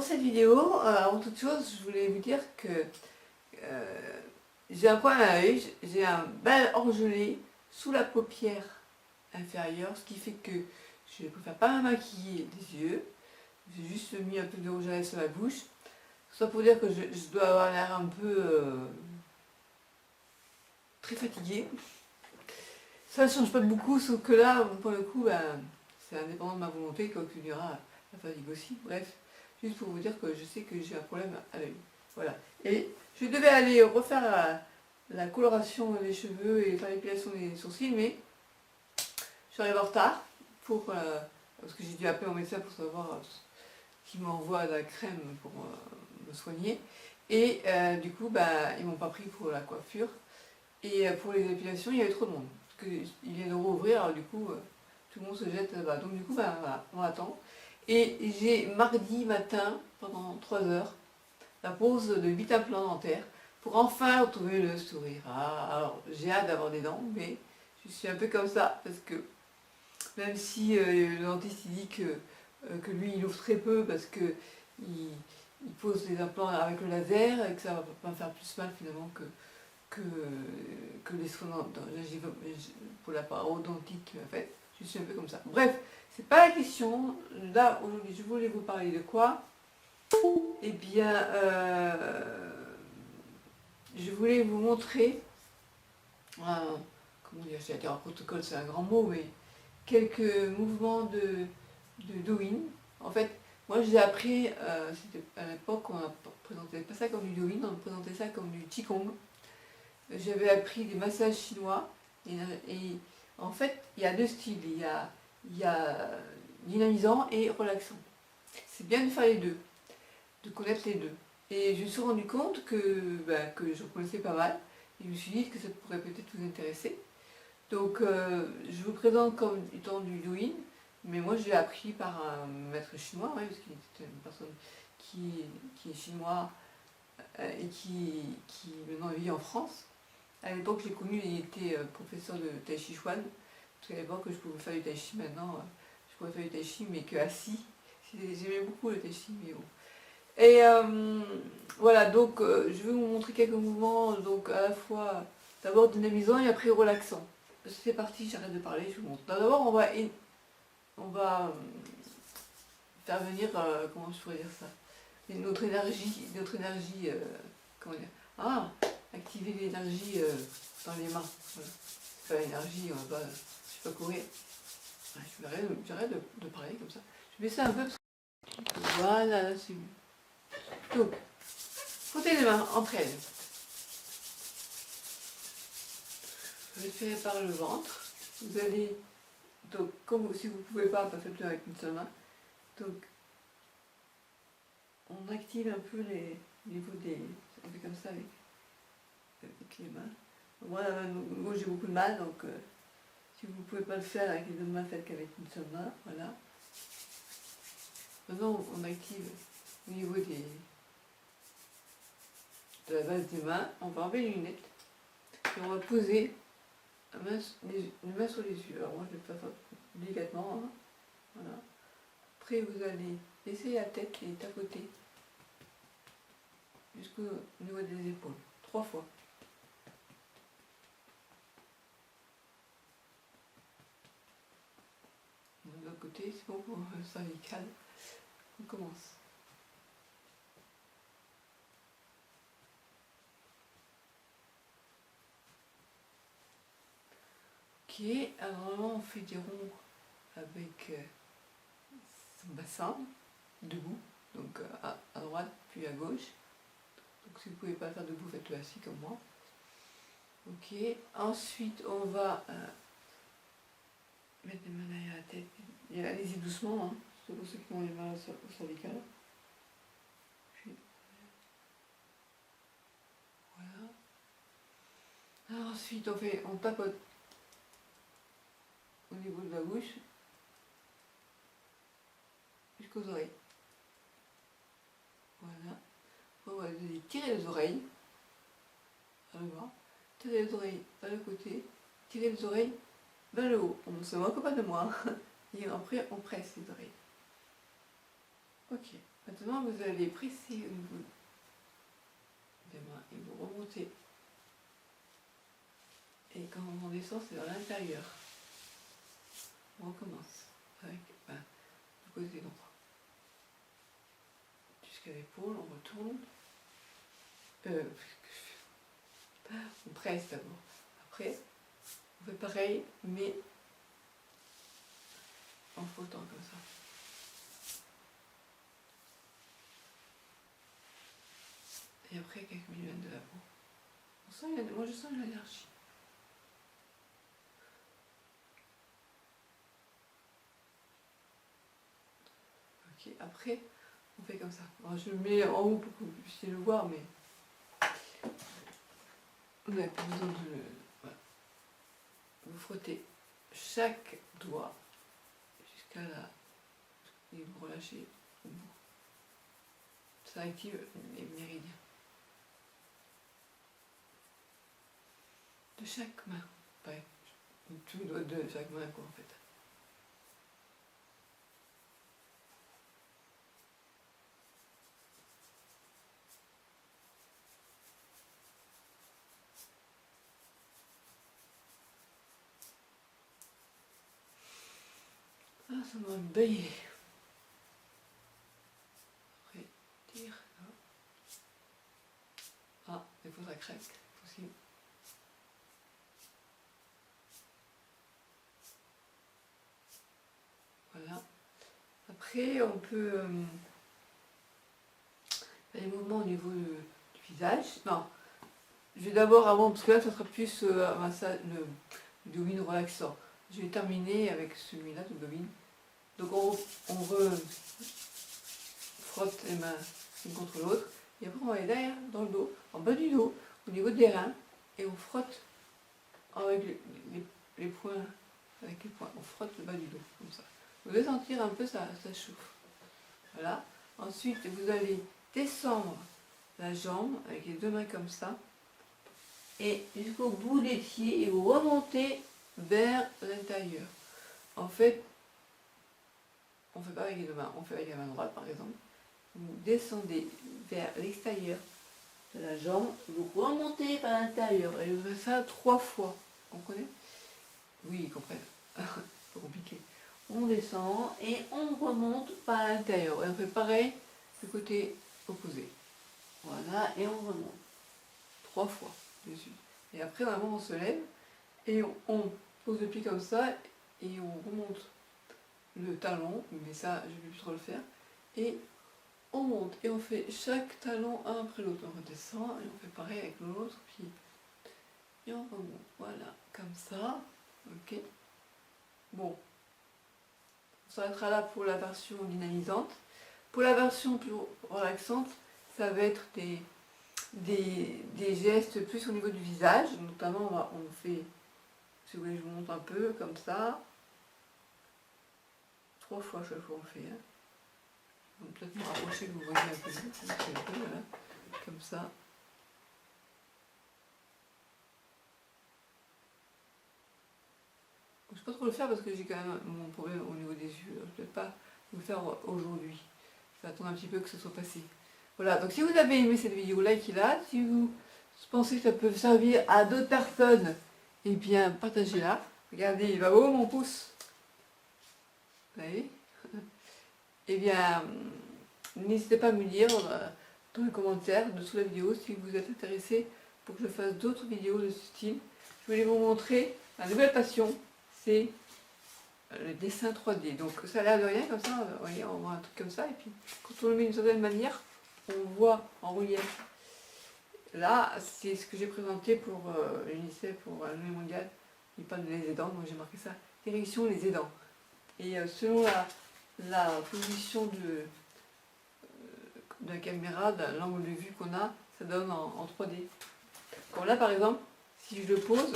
Dans cette vidéo, avant toute chose, je voulais vous dire que j'ai un coin à l'œil, j'ai un bel orgelé sous la paupière inférieure, ce qui fait que je ne préfère pas me maquiller les yeux. J'ai juste mis un peu de rouge à lèvres sur la bouche. Tout ça pour dire que je dois avoir l'air un peu très fatiguée. Ça ne change pas beaucoup, sauf que là, pour le coup, c'est indépendant de ma volonté, quoi qu'il y aura la fatigue aussi. Bref, juste pour vous dire que je sais que j'ai un problème à l'œil. Voilà. Et je devais aller refaire la coloration des cheveux et faire l'épilation des sourcils, mais je suis arrivée en retard parce que j'ai dû appeler mon médecin pour savoir qui m'envoie la crème pour me soigner. Et du coup, ils m'ont pas pris pour la coiffure. Et pour les épilations, il y avait trop de monde. Parce qu'il vient de rouvrir, alors du coup, tout le monde se jette là-bas. Donc du coup, voilà, on attend. Et j'ai mardi matin, pendant 3 heures, la pose de 8 implants dentaires pour enfin retrouver le sourire. Alors, j'ai hâte d'avoir des dents, mais je suis un peu comme ça, parce que même si le dentiste il dit que lui, il ouvre très peu, parce que il pose des implants avec le laser, et que ça va pas me faire plus mal finalement que les soins pour la parodontique qu'il m'a fait. Je suis un peu comme ça. Bref, c'est pas la question. Là, aujourd'hui, je voulais vous parler de quoi? Eh bien, je voulais vous montrer, comment dire, j'allais dire un protocole, c'est un grand mot, mais quelques mouvements de Douyin. En fait, moi j'ai appris, c'était à l'époque, on ne présentait pas ça comme du Douyin, on présentait ça comme du Qigong. J'avais appris des massages chinois, et en fait, il y a deux styles, il y a dynamisant et relaxant. C'est bien de faire les deux, de connaître les deux. Et je me suis rendu compte que je connaissais pas mal, et je me suis dit que ça pourrait peut-être vous intéresser. Donc je vous présente comme étant du Douyin, mais moi je l'ai appris par un maître chinois, parce qu'il était une personne qui est chinois et qui maintenant vit en France. À l'époque, je l'ai connu, il était professeur de Tai Chi Chuan. Parce qu'à l'époque, je pouvais faire du Tai Chi. Maintenant, je pourrais faire du Tai Chi, mais que assis. J'aimais beaucoup le Tai Chi, mais bon. Et voilà, donc je vais vous montrer quelques mouvements, donc à la fois d'abord dynamisant et après relaxant. C'est parti, j'arrête de parler, je vous montre. D'abord, on va faire venir, comment je pourrais dire ça, notre énergie, comment dire, activer l'énergie dans les mains. Voilà. C'est pas l'énergie, on va pas, je sais pas courir. J'arrête de parler comme ça. Je mets ça un peu. Voilà, là c'est mieux. Donc, frottez les mains entre elles. Vous référez par le ventre. Vous allez, donc, si vous ne pouvez pas, faites-le avec une seule main. Donc, on active un peu les niveaux des. On fait comme ça avec les mains. Moi j'ai beaucoup de mal, donc si vous ne pouvez pas le faire avec les deux mains, faites qu'avec une seule main, voilà. Maintenant on active au niveau de la base des mains, on va enlever les lunettes et on va poser une main sur les yeux. Alors moi je vais faire ça délicatement, hein. Voilà. Après vous allez laisser la tête et tapoter jusqu'au niveau des épaules, 3 fois. De l'autre côté, c'est bon pour le cervical. On commence. Ok, alors normalement on fait des ronds avec son bassin, debout, donc à droite puis à gauche. Donc si vous ne pouvez pas le faire debout, faites-le assis comme moi. Ok, ensuite on va mettre les mains derrière la tête. Et allez-y doucement, hein, c'est pour ceux qui ont les mains au cervical. Puis voilà. Alors ensuite on tapote au niveau de la bouche jusqu'aux oreilles. Voilà. On va tirer les oreilles vers le bas, tirer les oreilles vers le côté, tirer les oreilles vers le haut. On ne se moque pas de moi. Et après on presse les oreilles. Ok. Maintenant, vous allez presser au niveau des mains et vous remontez. Et quand on descend, c'est vers l'intérieur. On recommence avec du côté droit. Jusqu'à l'épaule, on retourne. On presse d'abord. Après, on fait pareil, mais en frottant comme ça. Et après, quelques millimètres de la peau. Moi, je sens une allergie. Ok, après, on fait comme ça. Alors, je le mets en haut pour que vous puissiez le voir, mais vous n'avez pas besoin de le... Voilà. Vous frottez chaque doigt jusqu'à là. Et vous relâchez au bout. Ça active les méridiens. De chaque main. Ouais. Tout doigt de chaque main, quoi, en fait. Ah, ça m'a baillé. Après, tire. Ah, des fois ça craque aussi. Voilà. Après, on peut faire des mouvements au niveau du visage. Non, je vais d'abord, avant, parce que là, ça sera plus le Dovin relaxant. Je vais terminer avec celui-là, le Dovin. Donc, on frotte les mains l'une contre l'autre. Et après, on va aller derrière, dans le dos, en bas du dos, au niveau des reins. Et on frotte avec les poings. Avec les poings. On frotte le bas du dos, comme ça. Vous allez sentir un peu, ça chauffe. Voilà. Ensuite, vous allez descendre la jambe avec les deux mains comme ça. Et jusqu'au bout des pieds. Et vous remontez vers l'intérieur. En fait, on ne fait pas avec les deux mains. On fait avec la main droite, par exemple. Vous descendez vers l'extérieur de la jambe. Vous remontez vers l'intérieur. Et vous faites ça 3 fois. Vous comprenez? Oui, ils comprennent. C'est compliqué. On descend et on remonte par l'intérieur. Et on fait pareil du côté opposé. Voilà, et on remonte. 3 fois dessus. Et après, vraiment, on se lève et on pose le pied comme ça et on remonte le talon. Mais ça, je ne vais plus trop le faire. Et on monte et on fait chaque talon un après l'autre. On redescend et on fait pareil avec l'autre pied. Et on remonte. Voilà, comme ça. Ok. Bon. On s'arrêtera là pour la version dynamisante. Pour la version plus relaxante, ça va être des gestes plus au niveau du visage. Notamment, on fait, si vous voulez, je vous montre un peu, comme ça. 3 fois chaque fois on fait. Hein. On va peut-être me rapprocher que vous voyez un peu mieux. Voilà. Comme ça. Je ne vais pas trop le faire parce que j'ai quand même mon problème au niveau des yeux. Je ne vais peut-être pas vous le faire aujourd'hui. Je vais attendre un petit peu que ce soit passé. Voilà, donc si vous avez aimé cette vidéo, likez-la. Si vous pensez que ça peut servir à d'autres personnes, eh bien partagez-la. Regardez, il va haut mon pouce. Vous voyez? Eh bien, n'hésitez pas à me dire dans les commentaires dessous la vidéo si vous êtes intéressé pour que je fasse d'autres vidéos de ce style. Je voulais vous montrer ma nouvelle passion, c'est le dessin 3D. Donc ça a l'air de rien comme ça, vous voyez, on voit un truc comme ça, et puis quand on le met d'une certaine manière, on voit en relief. Là, c'est ce que j'ai présenté pour l'UNICEF, pour la journée mondiale, il parle des aidants, donc j'ai marqué ça, direction les aidants. Et selon la position de la caméra, de l'angle de vue qu'on a, ça donne en 3D. Comme là par exemple, si je le pose,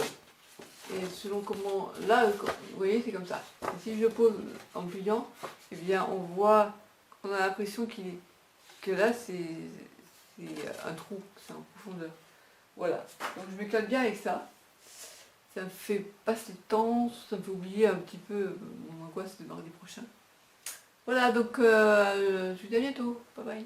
et selon comment, là, vous voyez, c'est comme ça. Et si je le pose en pliant, eh bien on voit, on a l'impression que là c'est un trou, c'est en profondeur. Voilà, donc je m'éclate bien avec ça. Ça me fait passer le temps, ça me fait oublier un petit peu mon angoisse de mardi prochain. Voilà, donc je vous dis à bientôt. Bye bye.